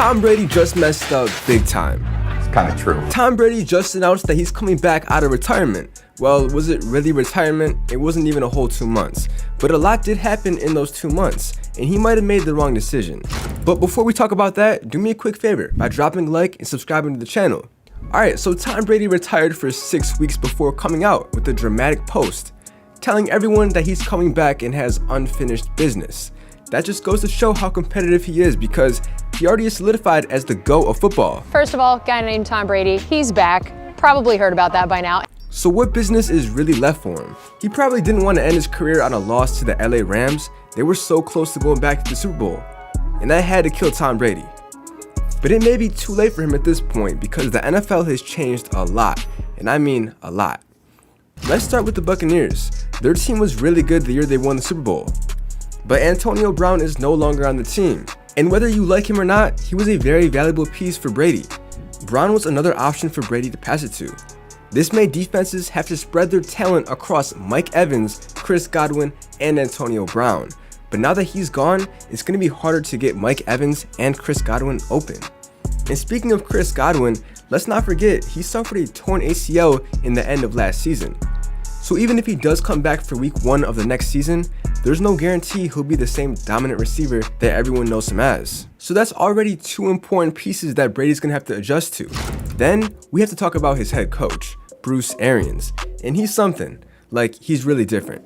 Tom Brady just messed up big time. It's kind of true. Tom Brady just announced that he's coming back out of retirement. Well, was it really retirement? It wasn't even a whole 2 months. But a lot did happen in those 2 months, and he might have made the wrong decision. But before we talk about that, do me a quick favor by dropping a like and subscribing to the channel. Alright, so Tom Brady retired for 6 weeks before coming out with a dramatic post, telling everyone that he's coming back and has unfinished business. That just goes to show how competitive he is, because he already is solidified as the GOAT of football. First of all, guy named Tom Brady, he's back. Probably heard about that by now. So what business is really left for him? He probably didn't want to end his career on a loss to the LA Rams. They were so close to going back to the Super Bowl, and that had to kill Tom Brady. But it may be too late for him at this point, because the NFL has changed a lot, and I mean a lot. Let's start with the Buccaneers. Their team was really good the year they won the Super Bowl. But Antonio Brown is no longer on the team, and whether you like him or not, he was a very valuable piece for Brady. Brown was another option for Brady to pass it to. This made defenses have to spread their talent across Mike Evans, Chris Godwin, and Antonio Brown. But now that he's gone, it's going to be harder to get Mike Evans and Chris Godwin open. And speaking of Chris Godwin, let's not forget he suffered a torn ACL in the end of last season. So even if he does come back for week 1 of the next season, there's no guarantee he'll be the same dominant receiver that everyone knows him as. So that's already 2 important pieces that Brady's gonna have to adjust to. Then we have to talk about his head coach, Bruce Arians, and he's something. Like, he's really different.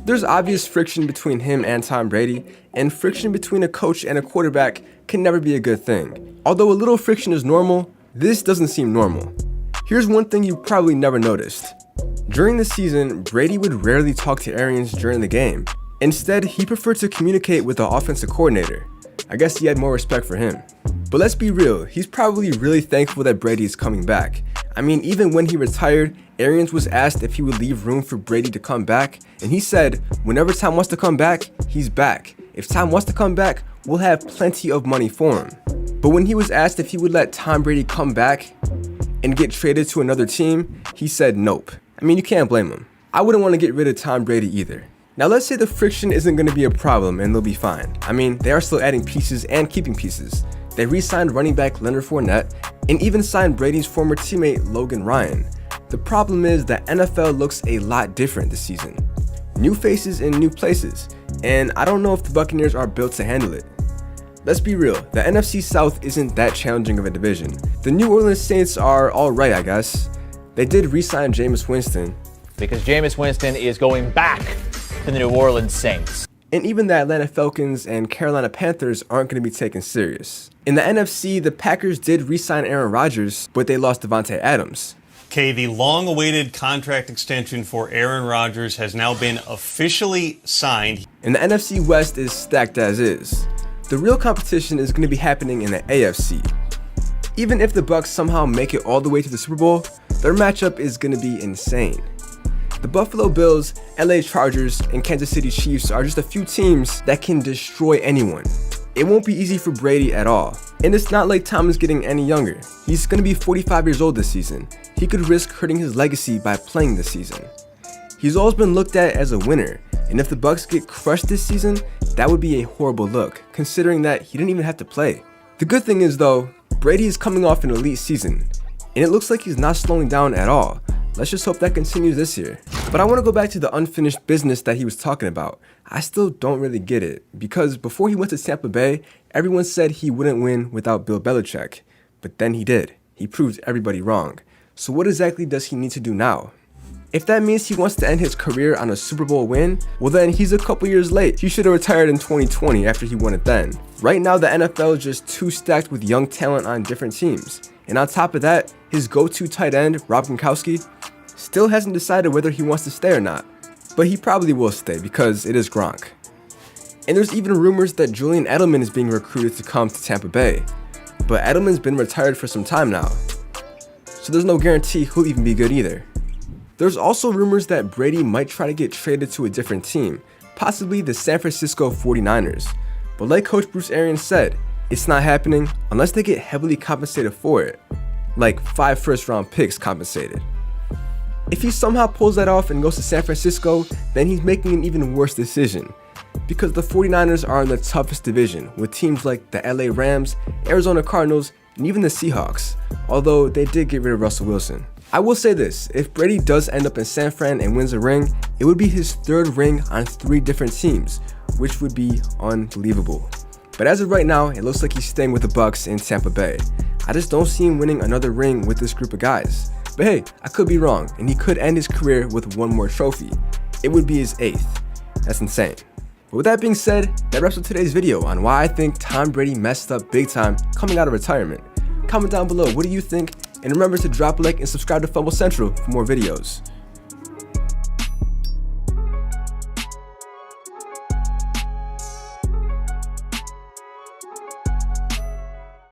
There's obvious friction between him and Tom Brady, and friction between a coach and a quarterback can never be a good thing. Although a little friction is normal, this doesn't seem normal. Here's one thing you probably never noticed. During the season, Brady would rarely talk to Arians during the game. Instead, he preferred to communicate with the offensive coordinator. I guess he had more respect for him. But let's be real, he's probably really thankful that Brady is coming back. I mean, even when he retired, Arians was asked if he would leave room for Brady to come back, and he said, whenever Tom wants to come back, he's back. If Tom wants to come back, we'll have plenty of money for him. But when he was asked if he would let Tom Brady come back and get traded to another team, he said nope. I mean, you can't blame him. I wouldn't want to get rid of Tom Brady either. Now let's say the friction isn't going to be a problem and they'll be fine. I mean, they are still adding pieces and keeping pieces. They re-signed running back Leonard Fournette and even signed Brady's former teammate Logan Ryan. The problem is that NFL looks a lot different this season. New faces in new places, and I don't know if the Buccaneers are built to handle it. Let's be real, the NFC South isn't that challenging of a division. The New Orleans Saints are alright, I guess. They did re-sign Jameis Winston. Because Jameis Winston is going back to the New Orleans Saints. And even the Atlanta Falcons and Carolina Panthers aren't going to be taken serious. In the NFC, the Packers did re-sign Aaron Rodgers, but they lost Devontae Adams. Okay, the long-awaited contract extension for Aaron Rodgers has now been officially signed. And the NFC West is stacked as is. The real competition is going to be happening in the AFC. Even if the Bucs somehow make it all the way to the Super Bowl, their matchup is going to be insane. The Buffalo Bills, LA Chargers, and Kansas City Chiefs are just a few teams that can destroy anyone. It won't be easy for Brady at all. And it's not like Tom is getting any younger. He's going to be 45 years old this season. He could risk hurting his legacy by playing this season. He's always been looked at as a winner, and if the Bucs get crushed this season, that would be a horrible look, considering that he didn't even have to play. The good thing is though, Brady is coming off an elite season, and it looks like he's not slowing down at all. Let's just hope that continues this year. But I want to go back to the unfinished business that he was talking about. I still don't really get it, because before he went to Tampa Bay, everyone said he wouldn't win without Bill Belichick. But then he did. He proved everybody wrong. So what exactly does he need to do now? If that means he wants to end his career on a Super Bowl win, well then he's a couple years late. He should have retired in 2020 after he won it then. Right now the NFL is just too stacked with young talent on different teams. And on top of that, his go-to tight end, Rob Gronkowski, still hasn't decided whether he wants to stay or not. But he probably will stay because it is Gronk. And there's even rumors that Julian Edelman is being recruited to come to Tampa Bay. But Edelman's been retired for some time now, so there's no guarantee he'll even be good either. There's also rumors that Brady might try to get traded to a different team, possibly the San Francisco 49ers. But like Coach Bruce Arians said, it's not happening unless they get heavily compensated for it, like 5 first-round picks compensated. If he somehow pulls that off and goes to San Francisco, then he's making an even worse decision. because the 49ers are in the toughest division with teams like the LA Rams, Arizona Cardinals, and even the Seahawks, although they did get rid of Russell Wilson. I will say this, if Brady does end up in San Fran and wins a ring, it would be his third ring on 3 different teams, which would be unbelievable. But as of right now, it looks like he's staying with the Bucs in Tampa Bay. I just don't see him winning another ring with this group of guys. But hey, I could be wrong, and he could end his career with one more trophy. It would be his 8th. That's insane. But with that being said, that wraps up today's video on why I think Tom Brady messed up big time coming out of retirement. Comment down below, what do you think? And remember to drop a like and subscribe to Fumble Central for more videos.